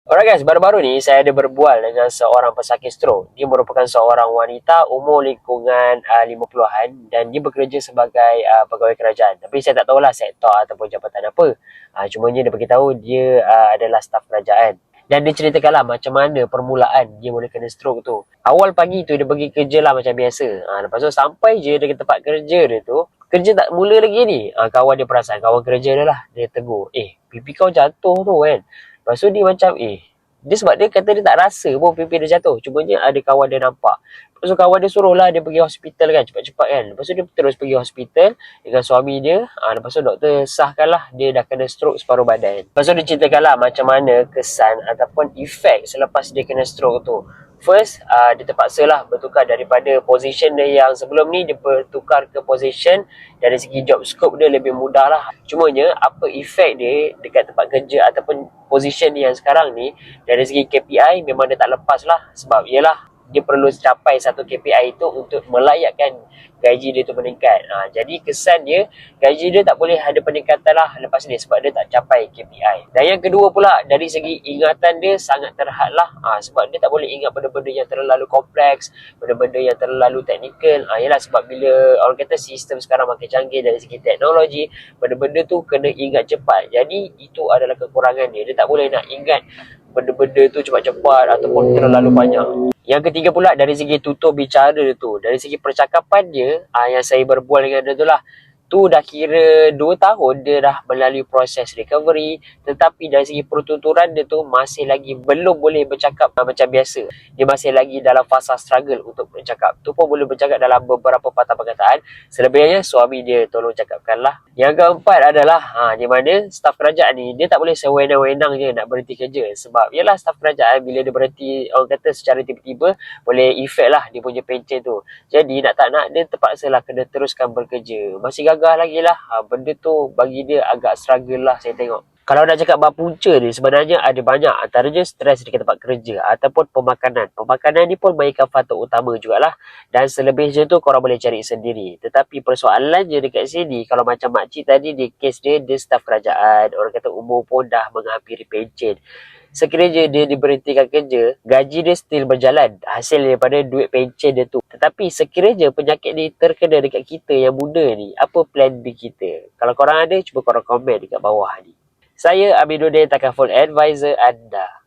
Alright guys, baru-baru ni saya ada berbual dengan seorang pesakit stroke. Dia merupakan seorang wanita umur lingkungan 50-an dan dia bekerja sebagai pegawai kerajaan. Tapi saya tak tahulah sektor ataupun jabatan apa. Cumanya dia beritahu dia adalah staf kerajaan. Dan dia ceritakanlah macam mana permulaan dia mula kena stroke tu. Awal pagi tu dia pergi kerja lah macam biasa. Lepas tu sampai je dekat tempat kerja dia tu, kerja tak mula lagi ni. Kawan dia perasan, kawan kerja dia lah. Dia tegur, pipi kau jatuh tu kan. Lepas tu dia macam dia sebab dia kata dia tak rasa pun pipi dia jatuh. Cumanya ada kawan dia nampak. Lepas tu kawan dia suruh lah dia pergi hospital kan, cepat-cepat kan. Lepas tu dia terus pergi hospital dengan suami dia. Lepas tu doktor sahkan lah dia dah kena stroke separuh badan. Lepas tu dia ceritakan lah macam mana kesan ataupun efek selepas dia kena stroke tu. First, dia terpaksa lah bertukar daripada position dia yang sebelum ni, dia bertukar ke position dari segi job scope dia lebih mudah lah. Cumanya apa efek dia dekat tempat kerja ataupun position dia yang sekarang ni, dari segi KPI memang dia tak lepas lah. Sebab yelah, dia perlu capai satu KPI itu untuk melayakkan gaji dia tu meningkat. Jadi kesan dia, gaji dia tak boleh ada peningkatan lah lepas ni sebab dia tak capai KPI. Dan yang kedua pula, dari segi ingatan dia sangat terhad lah. Sebab dia tak boleh ingat benda-benda yang terlalu kompleks, benda-benda yang terlalu teknikal. Yelah, sebab bila orang kata sistem sekarang makin canggih dari segi teknologi, benda-benda tu kena ingat cepat. Jadi itu adalah kekurangan dia. Dia tak boleh nak ingat benda-benda tu cepat-cepat ataupun terlalu banyak. Yang ketiga pula, dari segi tutur bicara dia tu, dari segi percakapan dia, yang saya berbual dengan dia tu lah, tu dah kira 2 tahun dia dah melalui proses recovery, tetapi dari segi pertuturan dia tu masih lagi belum boleh bercakap macam biasa. Dia masih lagi dalam fasa struggle untuk bercakap. Tu pun boleh bercakap dalam beberapa patah perkataan. Selebihnya suami dia tolong cakapkan lah. Yang keempat adalah di mana staf kerajaan ni dia tak boleh sewenang-wenang je nak berhenti kerja. Sebab yalah, staf kerajaan bila dia berhenti, orang kata secara tiba-tiba, boleh efek lah dia punya pencen tu. Jadi nak tak nak dia terpaksa lah kena teruskan bekerja. Masih gagah lagi lah. Benda tu bagi dia agak struggle lah saya tengok. Kalau nak cakap bab punca ni, sebenarnya ada banyak. Antaranya stres dekat tempat kerja ataupun pemakanan. Pemakanan ni pun mainkan faktor utama jugalah. Dan selebihnya tu korang boleh cari sendiri. Tetapi persoalannya dekat sini, kalau macam makcik tadi, dia kes dia staf kerajaan. Orang kata umur pun dah menghampiri pencen. Sekiranya dia diberhentikan kerja, gaji dia still berjalan hasil daripada duit pencen dia tu. Tetapi sekiranya penyakit ni terkena dekat kita yang muda ni, apa plan B kita? Kalau korang ada, cuba korang komen dekat bawah ni. Saya Aminuddin Takaful Advisor anda.